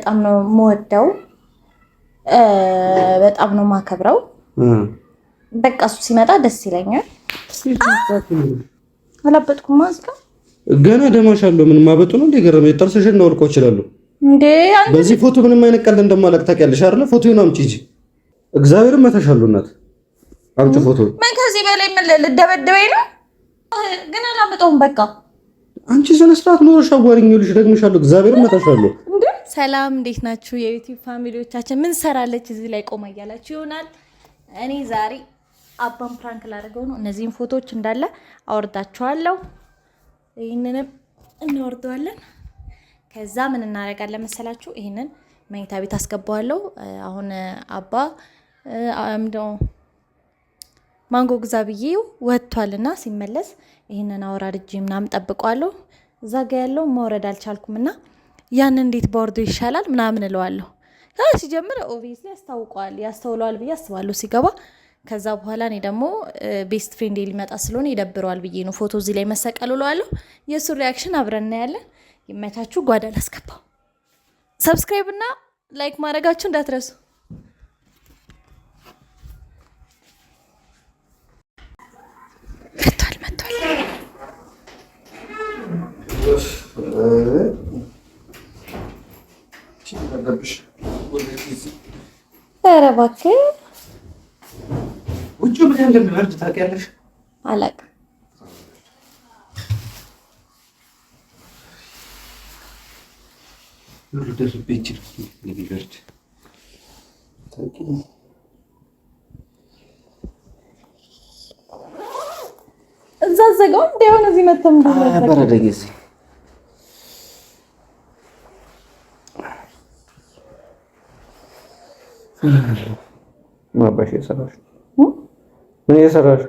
በጣም ነው የምወደው በጣም ነው ማከብረው በቃ እሱ ሲመጣ ደስ ይለኛል አላበጥኩም ማስካ ገና ደማሻለሁ ምን ማበጡ ነው እንደገረመኝ ጥርስሽን ነው ወርቆ ይችላል እንዴ በዚህ ፎቶ ምንም አይነት ቀልድ እንደማለቅ ታውቂያለሽ አይደል ፎቶውን አምጪ እንጂ እግዚአብሔርን መተሻሉ እናት አምጪ ፎቶ ምን ከዚህ በላይ ምን ልደበደበኝ ነው ግን አላበጠውም በቃ አንቺ ስነ ስርዓት ኖርሽ አዋሪኝ ይልሽ ደግመሻለሁ እግዚአብሔርን መተሻሉ ሰላም እንዴት ናችሁ የዩቲዩብ ፋሚሊዎቻችን ምን ሰራለች እዚህ ላይ ቆማ ያላችሁ ይሆናል እኔ ዛሬ አባን ፕራንክ ላደርገው ነው እነዚህን ፎቶዎች እንዳለ አወርዳቸዋለሁ ይሄንንም እናወርደዋለን ከዛ ምን እናደርጋለን መሰላችሁ ይሄንን መኝታ ቤት አስገባዋለሁ አሁን አባ ማንጎ ግዛብዬው ወጥቷልና ሲመለስ ይሄንን አወራርጄ ምናምን ጠብቀዋለሁ እዛ ጋር ያለው ማውረድ አልቻልኩምና ያን እንዴት ባወርዶ ይሻላል ምናምን እለዋለሁ ሲጀምር ኦብቪየስሊ ያስተውለዋል ብዬ አስባለሁ ሲገባ ከዛ በኋላ እኔ ደግሞ ቤስት ፍሬንድ ሊመጣ ስለሆነ ይደብረዋል ብዬ ነው ፎቶ እዚህ ላይ መሰቀል እለዋለሁ የሱ ሪአክሽን አብረን እናያለን ይመቻችሁ ጓዳ ላስገባው ሰብስክራይብ እና ላይክ ማድረጋችሁ እንዳትረሱ መጥቷል ኧረ እባክህ ውጭ ምን እንደሚወርድ ታውቂያለሽ? አላውቅም። እዛ ዘጋው እንደሆነ እዚህ መተም በረደኝ እዚህ ማባሽ የሰራሽ ምን የሰራሽ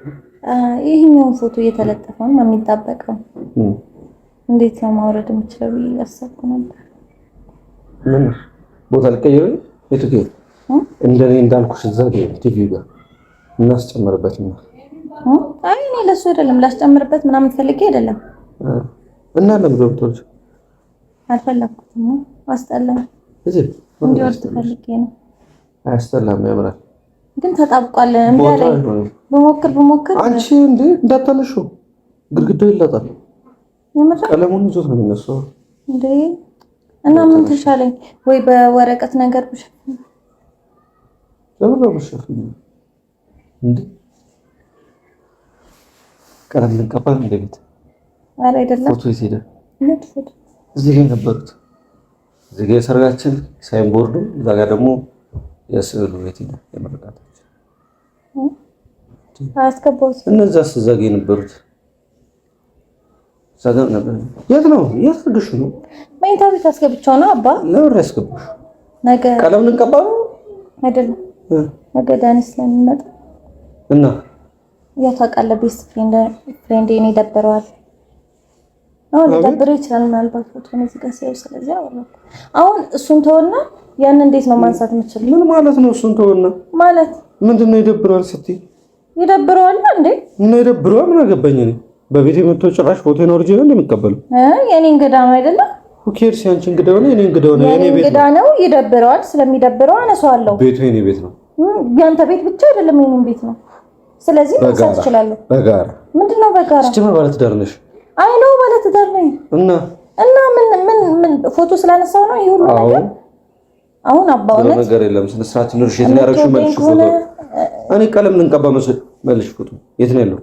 ይሄኛው ፎቶ እየተለጠፈው ነው የሚጣበቀው እንዴት ነው ማውረድ የምችለው ያሰብኩ ነበር ምን ቦታ ልቀይር የትኬ እንደኔ እንዳልኩሽ እዛ ቲቪ ጋር እናስጨምርበት ነው አይ እኔ ለሱ አይደለም ላስጨምርበት ምናምን ፈልጌ አይደለም እና ለምዶብቶች አልፈለኩትም አስጠላኝ እዚህ እንዲወርድ ፈልጌ ነው አያስጠላም ያምራል ግን ተጣብቋል እንዴ በሞክር አንቺ እንዴ እንዳታነሹ ግድግዳው ይላጣል የምር ቀለሙን ይዞት ነው የሚነሳው እንዴ እና ምን ተሻለኝ ወይ በወረቀት ነገር ብሸፍን ለምን ብሸፍን እንዴ ቀለም ልንቀባል እንደቤት አረ አይደለም ፎቶ ይሄደ እዚህ ጋር ነበርኩት እዚህ ጋር ሰርጋችን ሳይንቦርዱ እዛ ጋር ደግሞ የስዕሉ ቤት ነው የመረቃታችን አስከቦስ እነዛስ እዛ ጋር የነበሩት ሳገር ነበር የት ነው የሰርግሽ ነው መኝታ ቤት አስገብቻው ነው አባ ለምን ያስገባሽ ነገ ቀለም ልንቀባ ነው አይደለም ነገ ዳንስ ለሚመጣ እና ያታቃለ ቤስት ፍሬንድ እኔ ደብረዋል ደብረው ይችላል ምናልባት ፎቶ ነው እዚህ ጋር ሲያዩ ስለዚህ አሁን እሱን ተወና ያን እንዴት ነው ማንሳት የምችል ምን ማለት ነው እሱን ተወና ማለት ምንድነው ይደብረዋል ስትይ ይደብረዋል እንዴ ምን ይደብረዋል ምን አገባኝ እኔ በቤቴ መጥቶ ጭራሽ ፎቶ ነው ወርጄ ነው እንደምቀበለው የኔ እንግዳ ነው አይደለም ኦኬር ሲያንቺ እንግዳ ነው የኔ እንግዳ ነው የኔ ቤት እንግዳ ነው ይደብረዋል ስለሚደብረው አነሳዋለሁ ቤቱ የኔ ቤት ነው ያንተ ቤት ብቻ አይደለም የኔ ቤት ነው ስለዚህ ማንሳት ይችላል በጋራ ምንድነው በጋራ ስትመር ባለ ትዳር ነሽ አይ ነው ባለ ትዳር ነኝ እና ምን ፎቶ ስላነሳው ነው ይሄ ሁሉ ነገር አሁን አባውነት ነገር የለም ስለ ስርዓት ኑርሽ የት ነው ያረግሽው መልሽ ፎቶ እኔ ቀለም ልንቀባ መልሽ ፎቶ የት ነው ያለው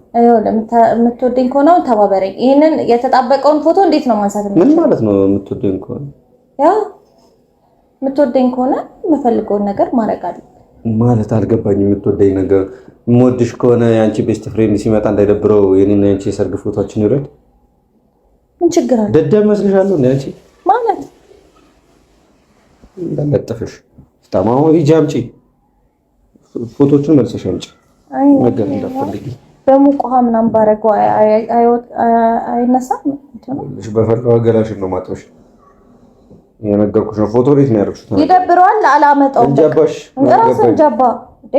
የምትወደኝ ከሆነ ተባበረኝ ይሄንን የተጣበቀውን ፎቶ እንዴት ነው ማንሳት ምን ማለት ነው የምትወደኝ ከሆነ ያ የምትወደኝ ከሆነ የምፈልገውን ነገር ማድረግ አለ ማለት አልገባኝም የምትወደኝ ነገር የምወድሽ ከሆነ ያንቺ ቤስት ፍሬንድ ሲመጣ እንዳይደብረው የኔና ያንቺ የሰርግ ፎቶአችን ይረድ ምን ችግር አለ ደደብ መስልሻለሁ እንዴ አንቺ ማለት እንደለጠፈሽ ተማው ሂጂ አምጪ ፎቶቹን መልሰሽ አምጪ ነገር እንደፈልጊ በሙቅ ውሃ ምናምን ባረገው አይነሳም ልጅ በፈርቀው ገላሽን ነው ማጥበሽ የነገርኩሽ ነው ፎቶ ቤት ነው ያደረግሽው ይደብረዋል አላመጣው እንጃባሽ ራስ እንጃባ እንዴ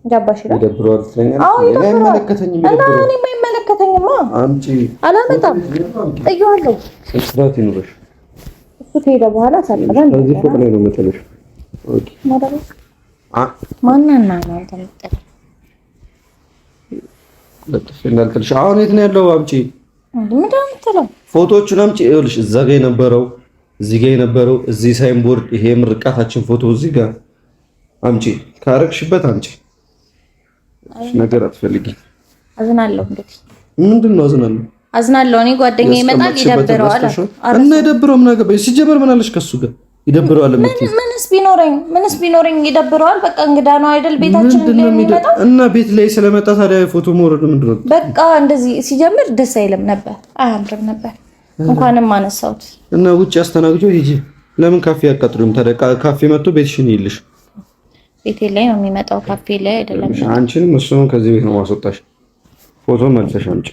እንጃባሽ ይደብረዋል ስለኛል እኔ አይመለከተኝም ይደብረዋል እኔ አይመለከተኝማ አምጪ አላመጣም ጥዩዋለሁ ስራት ይኑርሽ ከሄደ በኋላ ሰለበን እዚህ ፎቅ ላይ ነው የምጥልሽ። ኦኬ ማንና ነው ተመጣጣ እንዳልጥልሽ። አሁን የት ነው ያለው? አምጪ። ምንድን ነው የምትለው? ፎቶዎቹን አምጪ። ይኸውልሽ እዛ ጋር የነበረው እዚህ ጋር የነበረው እዚህ ሳይንቦርድ ይሄ ምርቃታችን ፎቶ እዚህ ጋር አምጪ። ካረግሽበት አምጪ። ነገር አትፈልጊ። አዝናለሁ። እንግዲህ ምንድን ነው አዝናለሁ? አዝናለሁ። እኔ ጓደኛዬ ይመጣል ይደብረዋል እና ይደብረው ምን አገባኝ? ሲጀመር ምን አለሽ ከሱ ጋር ይደብረዋል? ምንስ ቢኖረኝ ይደብረዋል? በቃ እንግዳ ነው አይደል? ቤታችን እንደሚመጣ እና ቤት ላይ ስለመጣ ታዲያ ፎቶ መውረድ ምንድን ነው? በቃ እንደዚህ ሲጀምር ደስ አይልም ነበር፣ አያምርም ነበር። እንኳንም አነሳሁት እና ውጭ አስተናግጆ ሂጂ። ለምን ካፌ አቃጥሩም ታዲያ? ካፌ መጥቶ ቤትሽን ይልሽ። ቤቴ ላይ ነው የሚመጣው፣ ካፌ ላይ አይደለም። አንቺንም እሱን ከዚህ ቤት ነው ማስወጣሽ። ፎቶ መልሰሽ አምጪ።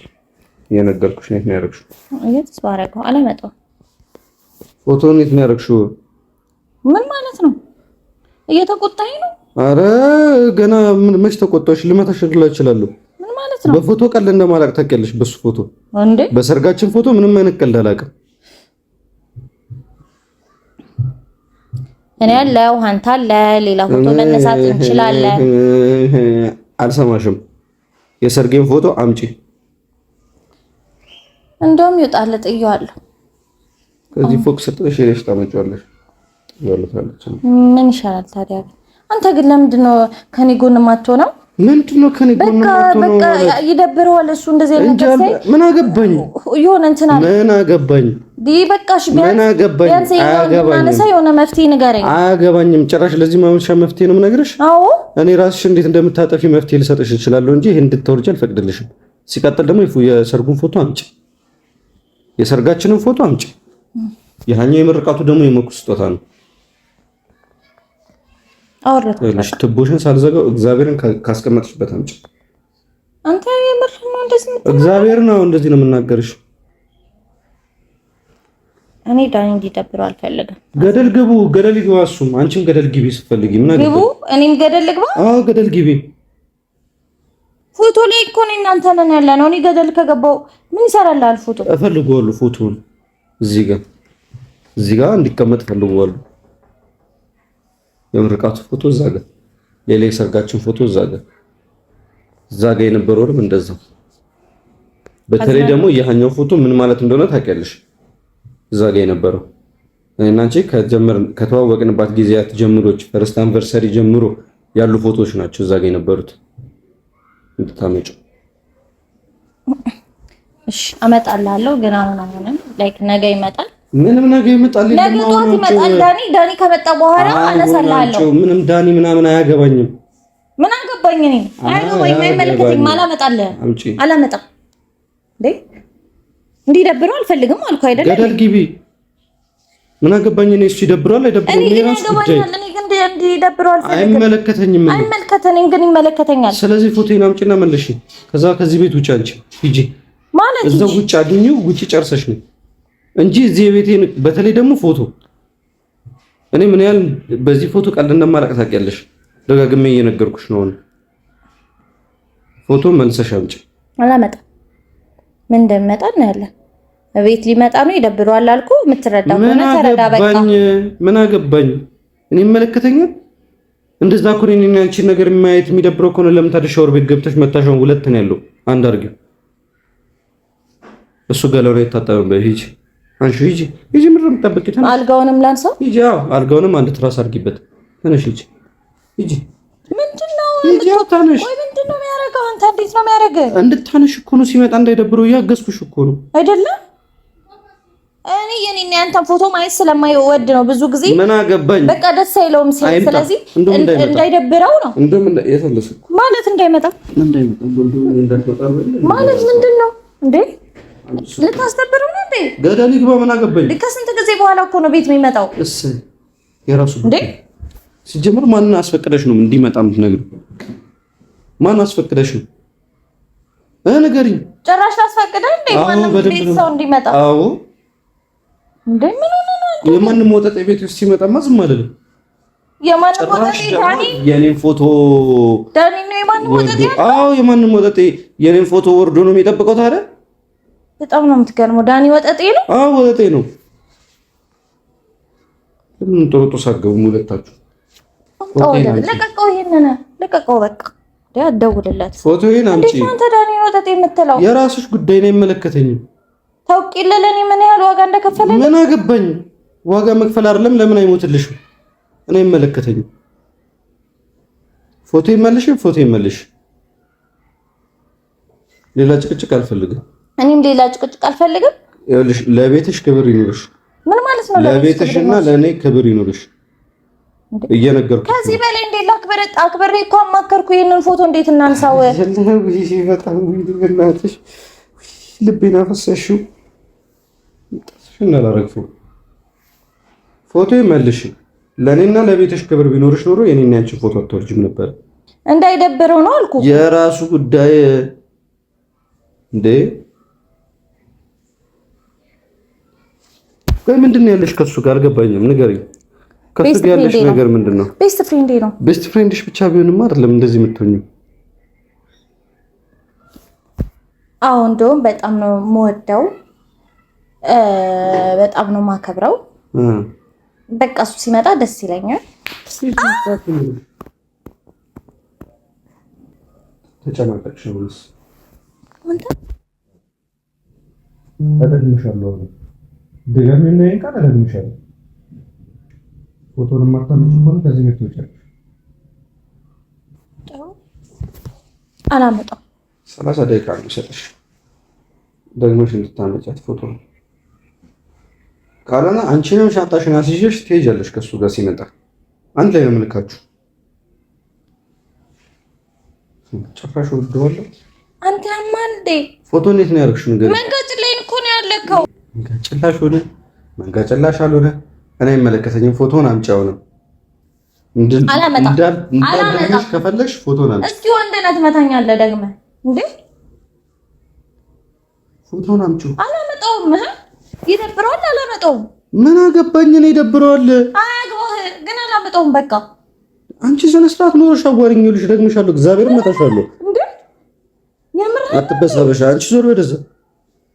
የነገርኩሽ ነው። የት ነው ያደረግሽው? ተስፋ አደረገው አለመጣው። ፎቶውን የት ነው ያደረግሽው? ምን ማለት ነው? እየተቆጣኝ ነው? አረ ገና መች ተቆጣሽ? ልመታሽ እችላለሁ። ምን ማለት ነው? በፎቶ ቀልድ እንደማላቅ ታውቂያለሽ። በሱ ፎቶ እንዴ? በሰርጋችን ፎቶ ምንም አይነት ቀልድ አላውቅም። እኔ ያለው አንተ አለ፣ ሌላ ፎቶ መነሳት እንችላለን። አልሰማሽም? የሰርጌን ፎቶ አምጪ። እንደውም ይወጣል፣ ጥዬዋለሁ። ከዚህ ፎቅ ሰጥተሽ ሄደሽ ታመጪዋለሽ። ምን ይሻላል ታዲያ? አንተ ግን ለምንድን ነው ከኔ ጎን የማትሆነው? ምንድን ነው ከኔ ጎን የማትሆነው? በቃ ይደብረዋል እሱ እንደዚህ አይነት ነገር። ምን አገባኝ? የሆነ እንትን አለ። ምን አገባኝ? በቃ እሺ፣ ቢያንስ የሆነ መፍትሄ ንገረኝ። አያገባኝም ጭራሽ። ለዚህ ማምሻ መፍትሄ ነው የምነግርሽ። አዎ እኔ ራስሽ እንዴት እንደምታጠፊ መፍትሄ ልሰጥሽ እችላለሁ እንጂ ይሄን እንድትወርጂ አልፈቅድልሽም። ሲቀጥል ደግሞ የሰርጉን ፎቶ አምጪ፣ የሰርጋችንን ፎቶ አምጪ። ያኛው የምርቃቱ ደግሞ የመኩ ስጦታ ነው። አውረድሽ ትቦሽን ሳልዘጋው እግዚአብሔርን ካስቀመጥሽበት አምጪ። አንተ የምር ነው እንደዚህ የምትለው? እግዚአብሔር ነው እንደዚህ ነው የምናገርሽ። እኔ ዳኒ እንዲደብረው አልፈልግም። ገደል ግቡ፣ ገደል ይግባ እሱም። አንቺም ገደል ግቢ ስትፈልጊ። ምን አገባኝ? ግቡ፣ እኔም ገደል ልግባ? አዎ ገደል ግቢ። ፎቶ ላይ እኮ ነው እናንተ ነን ያለ ነው። እኔ ገደል ከገባው ምን ይሰራልሃል? ፎቶ እፈልገዋለሁ። ፎቶውን እዚህ ጋር እንዲቀመጥ እፈልገዋለሁ። የምርቃቱ ፎቶ እዛ ጋር፣ ሌላ የሰርጋችን ፎቶ እዛ ጋር የነበረውም እንደዛው። በተለይ ደግሞ ያኛው ፎቶ ምን ማለት እንደሆነ ታውቂያለሽ? እዛ ጋር የነበረው እና አንቺ ከተዋወቅንባት ጊዜያት ጀምሮች ፈርስት አንቨርሰሪ ጀምሮ ያሉ ፎቶዎች ናቸው እዛ ጋር የነበሩት። እንድታመጪ እሺ፣ አመጣልሃለሁ። ግን አሁን ላይክ ነገ ይመጣል። ምንም ነገ ይመጣል። ነገ ጠዋት ይመጣል። ዳኒ ከመጣ በኋላ አነሳልሃለሁ። ምንም ዳኒ ምናምን አያገባኝም። ምን አገባኝ? እኔ አያገባኝም፣ አይመለከተኝም። አላመጣም። እንዲደብረው አልፈልግም አልኩ አይደል? ገደል ግቢ። ምን አገባኝ? እኔ እሱ ይደብረዋል አይደብረውም? እኔ ራሱ ጉዳይ እንዲደብረው አልፈልግም። አይመለከተኝም፣ ግን ይመለከተኛል። ስለዚህ ፎቶዬን አምጪና መልሽ። ከዛ ከዚህ ቤት ውጭ አንቺ ሂጂ ማለት እዛው ውጭ አግኚው። ውጭ ጨርሰሽ ነው እንጂ እዚህ የቤቴን በተለይ ደግሞ ፎቶ እኔ ምን ያህል በዚህ ፎቶ ቀልድ እንደማላቅ ታውቂያለሽ። ደጋግሜ እየነገርኩሽ ነው። ፎቶ መልሰሽ አምጪ። አላመጣም። ምን እንደሚመጣ ነው ያለ ቤት ሊመጣ ነው። ይደብረዋል አልኩ። የምትረዳ ከሆነ ተረዳ። በቃ ምን አገባኝ? እኔ ይመለከተኛል። እንደዛ እኮ እኔ አንቺን ነገር ማየት የሚደብረው ከሆነ ለምን ታዲያ ሻወር ቤት ገብተሽ መታሻውን ሁለት ነው ያለው። አንድ አድርጊው። እሱ ገለው ነው የታጠበው። ሂጂ አንቺ ሂጂ። ምንድን ነው የምትጠብቂው? አልጋውንም ላንሳው። ሂጂ። አዎ አልጋውንም አንድ ትራስ አድርጊበት። ተነሽ ሂጂ። ምንድነው? ሂጂ። ታነሽ። ወይ ምንድነው የሚያደርገው? አንተ እንዴት ነው የሚያደርገው? እንድታነሽ እኮ ነው። ሲመጣ እንዳይደብረው እያገዝኩሽ እኮ ነው አይደለም? እኔ የኔና ያንተን ፎቶ ማየት ስለማይወድ ነው ብዙ ጊዜ። ምን አገባኝ? በቃ ደስ አይለውም ሲል። ስለዚህ እንዳይደብረው ነው ማለት እንዳይመጣ ማለት ምንድን ነው እንዴ? ልታስደብረው ነው እንዴ? ገደል ይግባ። ምን አገባኝ? ከስንት ጊዜ በኋላ እኮ ነው ቤት የሚመጣው። እሺ የራሱ እንዴ? ሲጀምር ማንን አስፈቅደሽ ነው እንዲመጣ የምትነግሪው? ማን አስፈቅደሽ ነው? ንገሪኝ። ጭራሽ ታስፈቅደህ እንዴ? ማንም ቤት ሰው እንዲመጣ? አዎ እንዴ ምን ሆነ ነው? የማንም ወጠጤ ቤት ውስጥ ሲመጣማ ዝም አልልም። የማንም ወጠጤ ዳኒ? የኔን ፎቶ ዳኒ ነው የማንም ወጠጤ? አዎ የማንም ወጠጤ የኔን ፎቶ ወርዶ ነው የሚጠብቀው ታዲያ? በጣም ነው የምትገርመው። ዳኒ ወጠጤ ነው? አዎ ወጠጤ ነው። ምን ጥሩ ሳገቡ ሁለታችሁ ለቀቀው፣ ይሄንን ለቀቀው። በቃ ደውልለት። ፎቶዬን አምጪ። እንዴት አንተ ዳኒ ወጣት የምትለው? የራስሽ ጉዳይ ነው፣ አይመለከተኝም። ታውቂለ ለኔ ምን ያህል ዋጋ እንደከፈለኝ ምን አገባኝ? ዋጋ መክፈል አይደለም ለምን አይሞትልሽም? እኔ አይመለከተኝም። ፎቶ ይመልሽ፣ ፎቶ ይመልሽ። ሌላ ጭቅጭቅ አልፈልግም። እኔም ሌላ ጭቅጭቅ አልፈልግም። ይኸውልሽ ለቤትሽ ክብር ይኑርሽ። ምን ማለት ነው? ለቤትሽና ለኔ ክብር ይኑርሽ እየነገርኩሽ። ከዚህ በላይ እንዴት ላክብር? አክብሬ እኮ አማከርኩ። ይሄንን ፎቶ እንዴት እናንሳው? በጣም እናትሽ ልቤን አፈሰሽው። ሽናላረግፉ ፎቶ ይመልሽ። ለኔና ለቤትሽ ክብር ቢኖርሽ ኖሮ የኔና ያንቺ ፎቶ አትወርጅም ነበር። እንዳይደብረው ነው አልኩ። የራሱ ጉዳይ እንዴ። ቆይ ምንድን ነው ያለሽ ከሱ ጋር? አልገባኝም፣ ንገሪኝ። ከሱ ጋር ያለሽ ነገር ምንድን ነው? ቤስት ፍሬንዴ ነው። ቤስት ፍሬንድሽ ብቻ ቢሆንማ አይደለም እንደዚህ የምትሆኚው። አዎ እንደውም በጣም ነው የምወደው፣ በጣም ነው የማከብረው። በቃ እሱ ሲመጣ ደስ ይለኛል። ተጨናነቅሽ ነው ወይስ አንተ? ተደግመሻለሁ። ድጋሚ ነው ይንቃል። ተደግመሻለሁ። ፎቶን ማታመጭ ከሆነ ከዚህ ቤት ትወጫለሽ። አላመጣም። 30 ደቂቃ ነው ሰጥሽ ደግሞሽ እንድታመጫት ፎቶ ካለና አንቺንም ሻንጣሽን አስይዤሽ ትሄጃለሽ። ከሱ ጋር ሲመጣ አንድ ላይ ነው የምልካችሁ። ጭራሽ ወደዋለሁ። አንተ ማንዴ ፎቶ እንዴት ነው ያደረግሽው? ነገር መንጋጭላይን እኮ ነው ያለከው። መንጋጭላሽ ሆነ መንጋጭላሽ አልሆነ እኔ አይመለከተኝም። ፎቶን አምጪው ነው እንዳልሽ ከፈለግሽ ፎቶን አምጪ። እስኪ ወንድነት ትመታኛለህ ደግመህ እንዴ? ፎቶን አምጪው። አላመጣውም። ይደብረዋል። አላመጣውም። ምን አገባኝ? እኔ ይደብረዋል። አያግባህ ግን አላመጣውም። በቃ አንቺ ስነ ስርዓት ኖረሽ አዋሪኝ። ይኸውልሽ ደግመሻለሁ። እግዚአብሔር መታሻለሁ። እንዴ የምር አትበሳበሽ። አንቺ ዞር ወደዛ።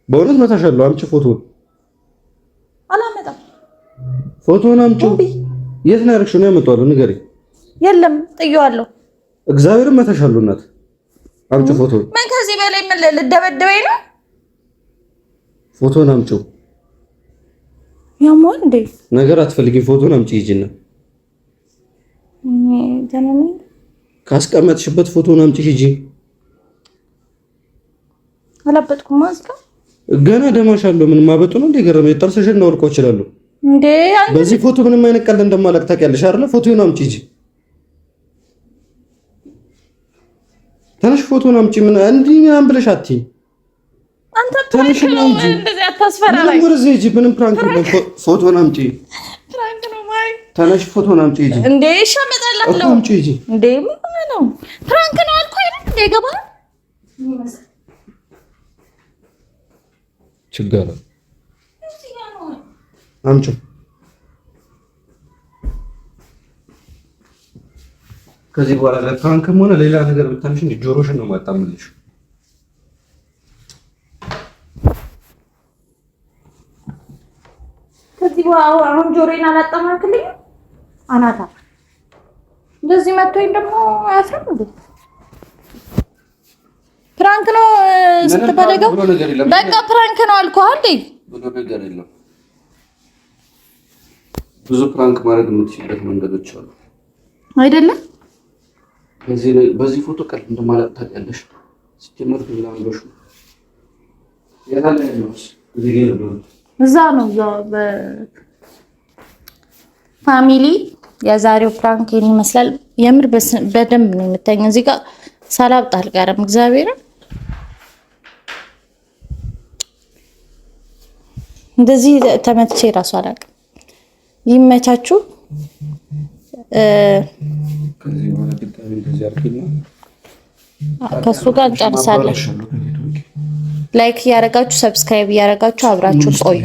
በእውነት መታሻለሁ። አምጪ ፎቶን። አላመጣም። ፎቶን አምጪው። የት ነው ያደረግሽው? ነው ያመጣዋለሁ። ንገሪኝ። የለም ጥዬዋለሁ። እግዚአብሔር መታሻለሁ። እናት አምጪ ፎቶን። ምን ከዚህ በላይ ምን ልደበደበኝ ነው? ፎቶን አምጪው። ያሟል እንዴ ነገር አትፈልጊ። ፎቶን አምጪ ሂጂና ጀነኔ ካስቀመጥሽበት ፎቶን አምጪ ሂጂ። አላበጥኩም ማስካ ገና ደማሻለሁ። ምን ማበጡ ነው እንዴ? ገረመኝ። ጥርስሽን እናወልቆ እችላለሁ እንዴ? በዚህ ፎቶ ምንም አይነት ቀልድ እንደማላቅ ታውቂያለሽ አይደለ? ፎቶን አምጪ ሂጂ። ተነሽ ፎቶን አምጪ። ምን እንዲህ ምናምን ብለሽ አትይኝ። አንተ ፕራንክ ነው እንደዚህ አታስፈራራኝ። ምንም ወደዚህ ሂጂ። ምንም ፕራንክ ነው። ፎቶን አምጪ። ፕራንክ ነው ማይ። ተነሽ ፎቶን አምጪ ሂጂ። እንዴ ሻመጣላለው አምጪ ሂጂ። እንዴ ምን ነው? ፕራንክ ነው አልኩ አይደል? እንዴ ገባ ችግር አምጪ። ከዚህ በኋላ ለፕራንክም ሆነ ሌላ ነገር ብታምሽ እንዴ ጆሮሽን ነው ማጣምልሽ። ከዚህ በኋላ አሁን ጆሮዬን አላጣማክልኝ አናታ እንደዚህ መጥቶኝ ደግሞ አያፍርም እንዴ? ፕራንክ ነው ስትባለገው በቃ ፕራንክ ነው አልኩህ አይደል? ብሎ ነገር የለም። ብዙ ፕራንክ ማድረግ የምትችልበት መንገዶች አሉ አይደለም? በዚህ ፎቶ ቀልድ እንደማለት ታውቂያለሽ። ሲጀመር ብላ አንገሹ ያታለ ነው እዚህ ጋር ነው እዛ ነው እዛው በፋሚሊ የዛሬው ፕራንክ ይሄን ይመስላል። የምር በደንብ ነው የምታየኝ። እዚህ ጋር ሳላብጥ አልቀረም። እግዚአብሔር እንደዚህ ተመትቼ ራሱ አላውቅም። ይመቻችሁ። ከሱ ጋር እንጨርሳለን። ላይክ እያደረጋችሁ ሰብስክራይብ እያደረጋችሁ አብራችሁ ቆዩ።